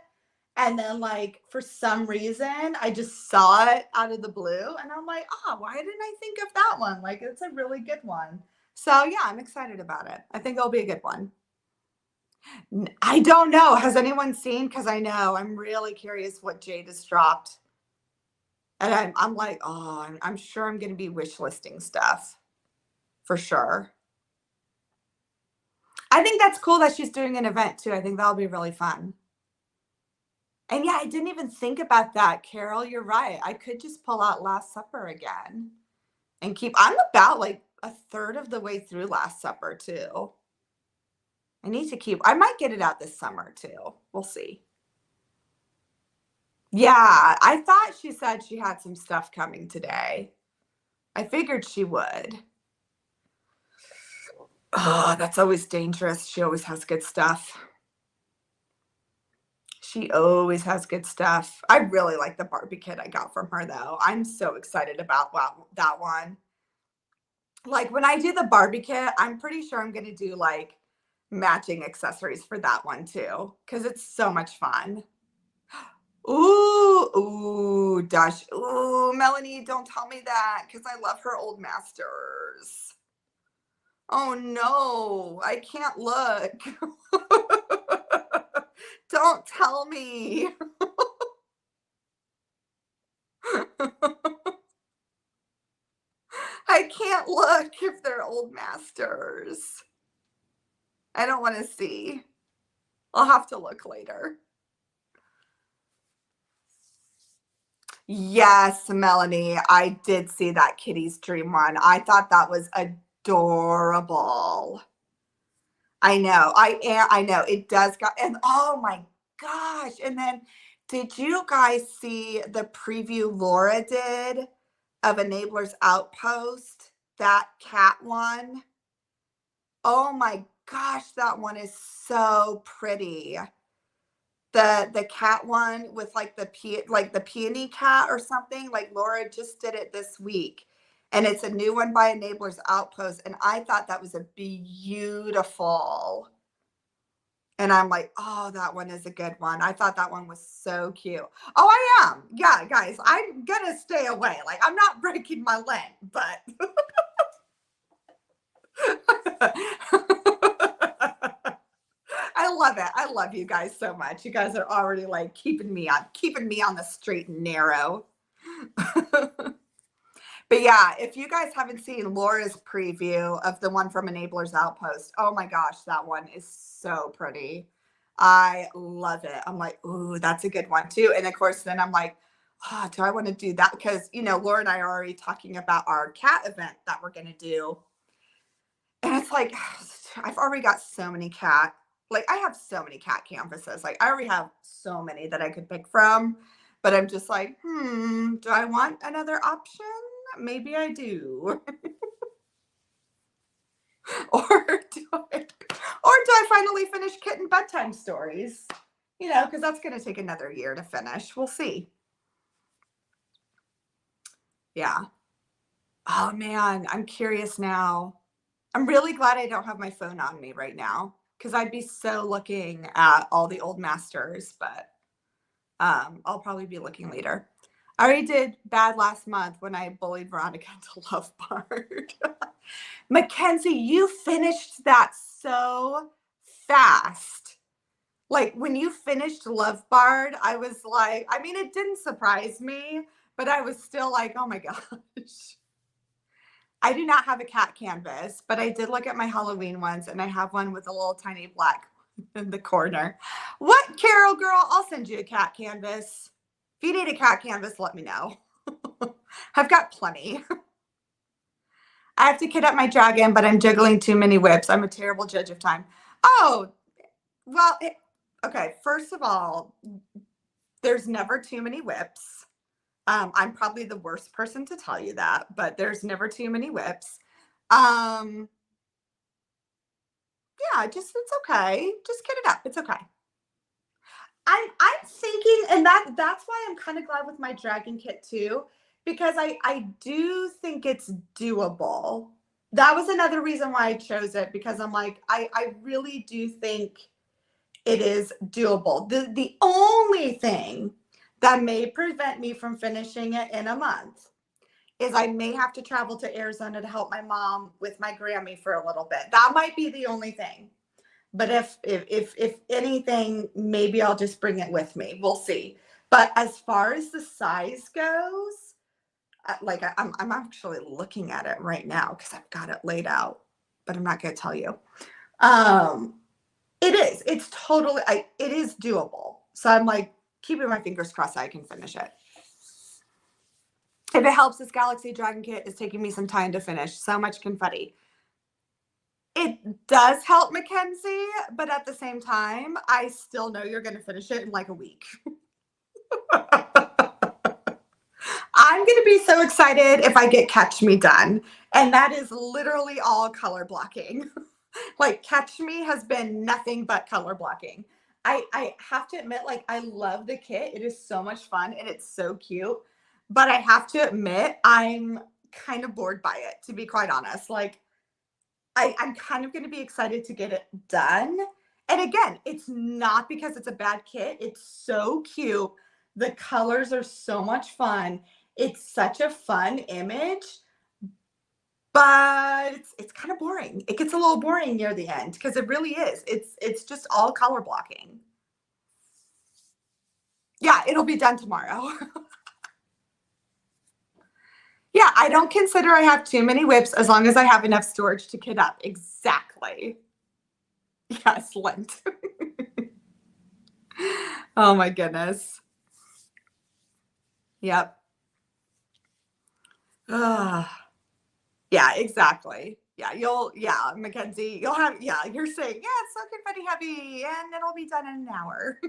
And then like for some reason I just saw it out of the blue and I'm like, oh, why didn't I think of that one? Like it's a really good one. So yeah, I'm excited about it. I think it'll be a good one. I don't know. Has anyone seen? Because I know I'm really curious what Jade has dropped. And I'm like, oh, I'm sure I'm going to be wish listing stuff for sure. I think that's cool that she's doing an event too. I think that'll be really fun. And yeah, I didn't even think about that, Carol. You're right. I could just pull out Last Supper again and keep. I'm about like a third of the way through Last Supper too. I need to keep. I might get it out this summer too. We'll see. Yeah, I thought she said she had some stuff coming today. I figured she would. Oh, that's always dangerous. She always has good stuff. She always has good stuff. I really like the Barbie kit I got from her, though. I'm so excited about that one. Like when I do the Barbie kit, I'm pretty sure I'm going to do like matching accessories for that one too, because it's so much fun. Ooh, Dash. Ooh, Melanie, don't tell me that because I love her old masters. Oh no, I can't look. Don't tell me. I can't look if they're old masters. I don't want to see. I'll have to look later. Yes, Melanie, I did see that Kitty's Dream one. I thought that was adorable. I know. I know. It does got and oh my gosh. And then did you guys see the preview Laura did of Enabler's Outpost? That cat one? Oh my gosh, that one is so pretty. The cat one with like the peony cat or something. Like Laura just did it this week. And it's a new one by Enabler's Outpost. And I thought that was a beautiful. And I'm like, oh, that one is a good one. I thought that one was so cute. Oh, I am. Yeah, guys, I'm going to stay away. Like, I'm not breaking my leg, but. I love it. I love you guys so much. You guys are already like keeping me on the straight and narrow. But yeah, if you guys haven't seen Laura's preview of the one from Enabler's Outpost, oh my gosh, that one is so pretty. I love it. I'm like, ooh, that's a good one too. And of course, then I'm like, oh, do I want to do that? Because, you know, Laura and I are already talking about our cat event that we're going to do. And it's like, I've already got so many like I have so many cat canvases. Like I already have so many that I could pick from. But I'm just like, do I want another option? Maybe I do. or do I finally finish Kitten Bedtime Stories? You know, because that's going to take another year to finish. We'll see. Yeah. Oh man, I'm curious now. I'm really glad I don't have my phone on me right now because I'd be so looking at all the old masters, but I'll probably be looking later. I already did bad last month when I bullied Veronica into Love Bard. Mackenzie, you finished that so fast. Like when you finished Love Bard, I was like, I mean, it didn't surprise me, but I was still like, oh my gosh. I do not have a cat canvas, but I did look at my Halloween ones and I have one with a little tiny black in the corner. What, Carol girl? I'll send you a cat canvas. If you need a cat canvas, let me know. I've got plenty. I have to kid up my dragon, but I'm juggling too many whips. I'm a terrible judge of time. Oh, well, okay. First of all, there's never too many whips. I'm probably the worst person to tell you that, but there's never too many whips. Yeah, it's okay. Just kid it up. It's okay. I'm thinking, and that's why I'm kind of glad with my dragon kit too, because I do think it's doable. That was another reason why I chose it because I'm like, I really do think It is doable. The only thing that may prevent me from finishing it in a month is I may have to travel to Arizona to help my mom with my Grammy for a little bit. That might be the only thing. But if anything, maybe I'll just bring it with me. We'll see. But as far as the size goes, like I'm actually looking at it right now because I've got it laid out, but I'm not going to tell you. It is. It's totally. It is doable. So I'm like keeping my fingers crossed I can finish it. If it helps, this Galaxy Dragon kit is taking me some time to finish. So much confetti. It does help, Mackenzie, but at the same time, I still know you're going to finish it in like a week. I'm going to be so excited if I get Catch Me done. And that is literally all color blocking. Like Catch Me has been nothing but color blocking. I have to admit, like, I love the kit. It is so much fun and it's so cute. But I have to admit, I'm kind of bored by it, to be quite honest. Like, I'm kind of going to be excited to get it done. And again, it's not because it's a bad kit. It's so cute. The colors are so much fun. It's such a fun image, but it's kind of boring. It gets a little boring near the end because it really is. It's just all color blocking. Yeah, it'll be done tomorrow. Yeah, I don't consider I have too many whips as long as I have enough storage to kit up. Exactly. Yes, Lent. Oh my goodness. Yep. Yeah, exactly. Yeah, Mackenzie, you're saying, yeah, it's so confetti heavy and it'll be done in an hour.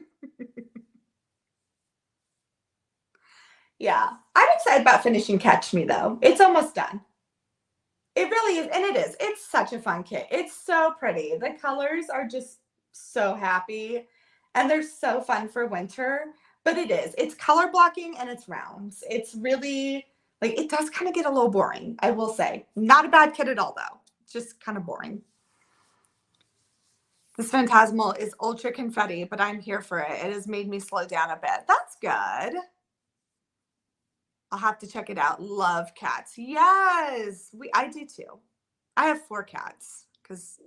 Yeah, I'm excited about finishing Catch Me though. It's almost done. It really is, and it is. It's such a fun kit. It's so pretty. The colors are just so happy, and they're so fun for winter. But it is. It's color blocking and it's rounds. It's really like it does kind of get a little boring, I will say. Not a bad kit at all, though. Just kind of boring. This Phantasmal is ultra confetti, but I'm here for it. It has made me slow down a bit. That's good. I'll have to check it out. Love cats. Yes, I do too. I have 4 cats because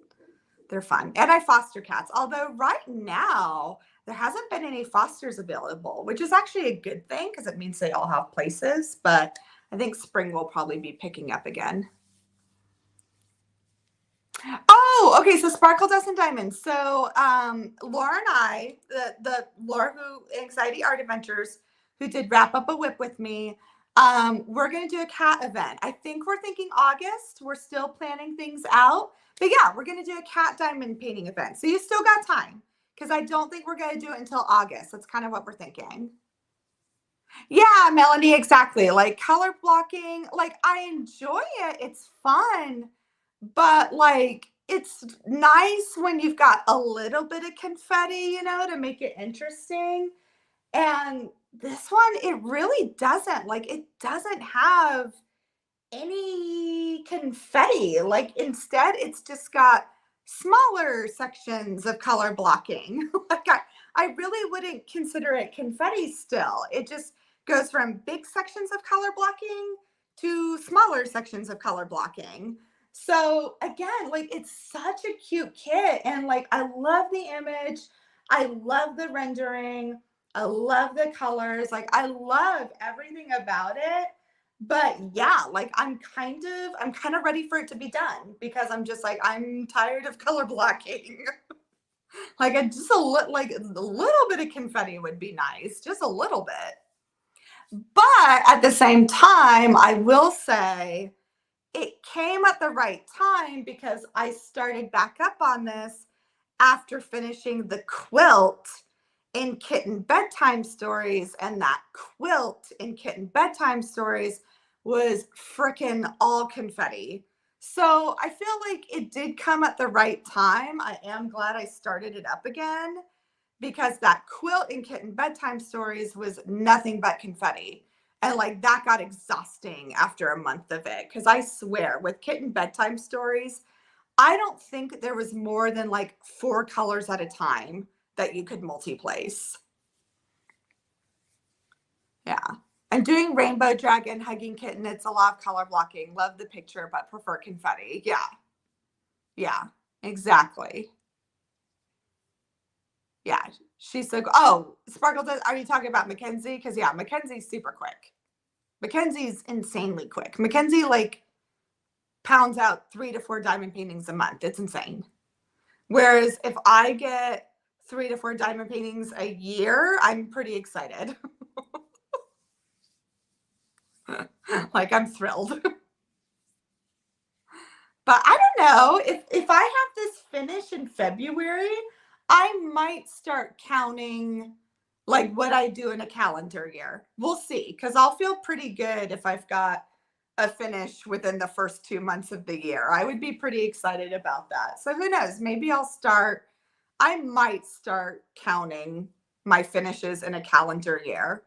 they're fun. And I foster cats. Although right now there hasn't been any fosters available, which is actually a good thing because it means they all have places. But I think spring will probably be picking up again. Oh, okay. So Sparkle Dust and Diamonds. So Laura and I, the Laura who Anxiety Art Adventures, who did Wrap Up a Whip with me, we're gonna do a cat event. I think we're thinking August. We're still planning things out. But yeah, we're gonna do a cat diamond painting event. So you still got time. Because I don't think we're gonna do it until August. That's kind of what we're thinking. Yeah, Melanie, exactly. Like color blocking, like I enjoy it. It's fun. But like it's nice when you've got a little bit of confetti, to make it interesting. And this one, it really doesn't. Like it doesn't have any confetti. Like instead, it's just got smaller sections of color blocking. Like I really wouldn't consider it confetti still. It just goes from big sections of color blocking to smaller sections of color blocking. So again, like it's such a cute kit. And like I love the image. I love the rendering. I love the colors. Like I love everything about it. But yeah, like I'm kind of ready for it to be done because I'm just like I'm tired of color blocking. Like like a little bit of confetti would be nice, just a little bit. But at the same time, I will say it came at the right time because I started back up on this after finishing the quilt in Kitten Bedtime Stories, and that quilt in Kitten Bedtime Stories was freaking all confetti. So I feel like it did come at the right time. I am glad I started it up again because that quilt in Kitten Bedtime Stories was nothing but confetti. And like that got exhausting after a month of it. Because I swear, with Kitten Bedtime Stories, I don't think there was more than like 4 colors at a time that you could multi-place. Yeah. I'm doing rainbow dragon hugging kitten. It's a lot of color blocking. Love the picture, but prefer confetti. Yeah. Yeah, exactly. Yeah. She's so, oh, Sparkle does, are you talking about Mackenzie? Because yeah, Mackenzie's super quick. Mackenzie's insanely quick. Mackenzie like pounds out 3 to 4 diamond paintings a month. It's insane. Whereas if I get 3 to 4 diamond paintings a year, I'm pretty excited. Like I'm thrilled. But I don't know if I have this finish in February, I might start counting like what I do in a calendar year. We'll see, because I'll feel pretty good if I've got a finish within the first 2 months of the year. I would be pretty excited about that. So who knows? Maybe I might start counting my finishes in a calendar year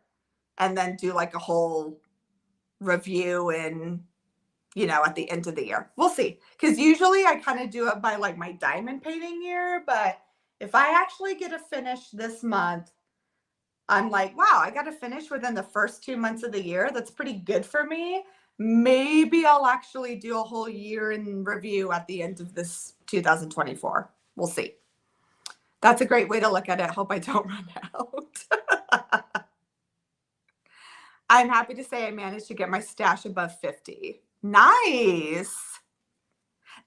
and then do like a whole review and at the end of the year. We'll see. Because usually I kind of do it by like my diamond painting year. But if I actually get a finish this month, I'm like, wow, I got to finish within the first 2 months of the year. That's pretty good for me. Maybe I'll actually do a whole year in review at the end of this 2024. We'll see. That's a great way to look at it. Hope I don't run out. I'm happy to say I managed to get my stash above 50. Nice.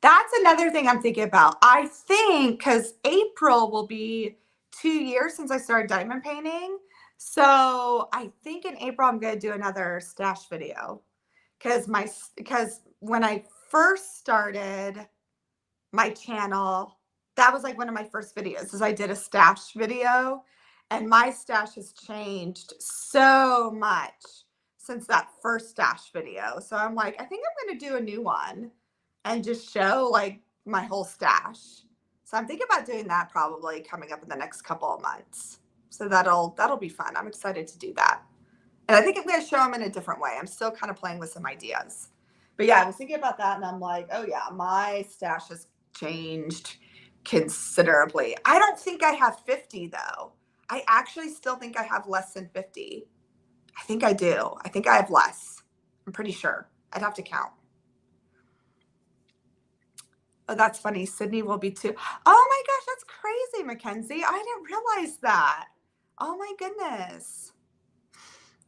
That's another thing I'm thinking about. I think because April will be 2 years since I started diamond painting. So I think in April I'm going to do another stash video because when I first started my channel, that was like one of my first videos is I did a stash video, and my stash has changed so much since that first stash video. So I'm like, I think I'm going to do a new one and just show like my whole stash. So I'm thinking about doing that probably coming up in the next couple of months. So that'll be fun. I'm excited to do that. And I think I'm going to show them in a different way. I'm still kind of playing with some ideas. But yeah, I was thinking about that and I'm like, oh yeah, my stash has changed considerably. I don't think I have 50 though. I actually still think I have less than 50. I think I do. I think I have less. I'm pretty sure. I'd have to count. Oh, that's funny. Sydney will be 2. Oh my gosh, that's crazy, Mackenzie. I didn't realize that. Oh my goodness.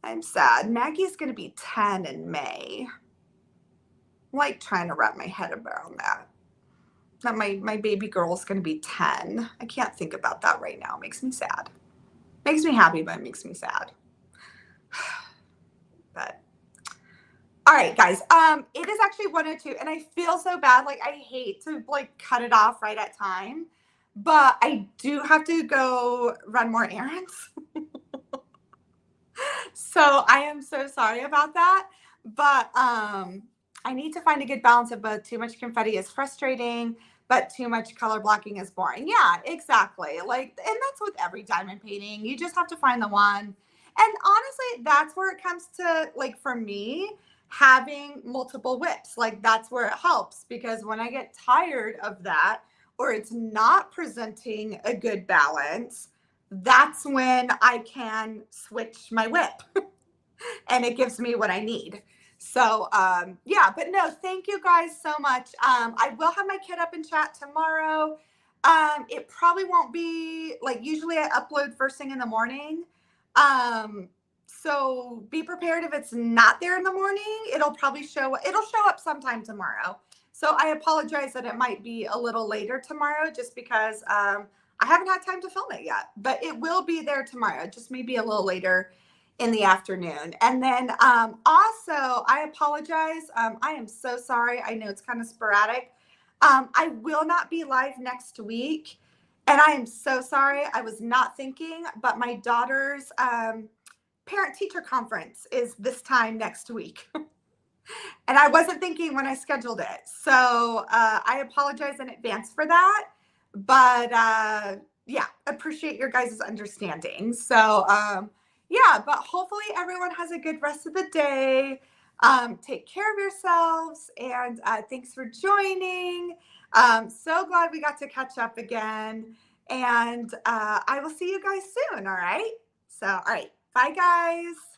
I'm sad. Maggie's going to be 10 in May. I'm like trying to wrap my head around that. That my baby girl is going to be 10. I can't think about that right now. It makes me sad. Makes me happy, but it makes me sad. But all right, guys. It is actually 1:02, and I feel so bad. Like I hate to like cut it off right at time, but I do have to go run more errands. So I am so sorry about that. But I need to find a good balance of both. Too much confetti is frustrating, but too much color blocking is boring. Yeah, exactly. Like, and that's with every diamond painting. You just have to find the one. And honestly, that's where it comes to, like, for me, having multiple whips. Like, that's where it helps, because when I get tired of that, or it's not presenting a good balance, that's when I can switch my whip and it gives me what I need. So yeah, but no, thank you guys so much. I will have my kid up in chat tomorrow. It probably won't be like, usually I upload first thing in the morning. So be prepared if it's not there in the morning. It'll show up sometime tomorrow. So I apologize that it might be a little later tomorrow, just because I haven't had time to film it yet, but it will be there tomorrow. Just maybe a little later in the afternoon. And then also, I apologize. I am so sorry. I know it's kind of sporadic. I will not be live next week. And I am so sorry. I was not thinking, but my daughter's parent-teacher conference is this time next week. And I wasn't thinking when I scheduled it. So I apologize in advance for that. But yeah, appreciate your guys' understanding. So yeah, but hopefully everyone has a good rest of the day. Take care of yourselves, and thanks for joining. So glad we got to catch up again. And I will see you guys soon. All right. So, all right. Bye, guys.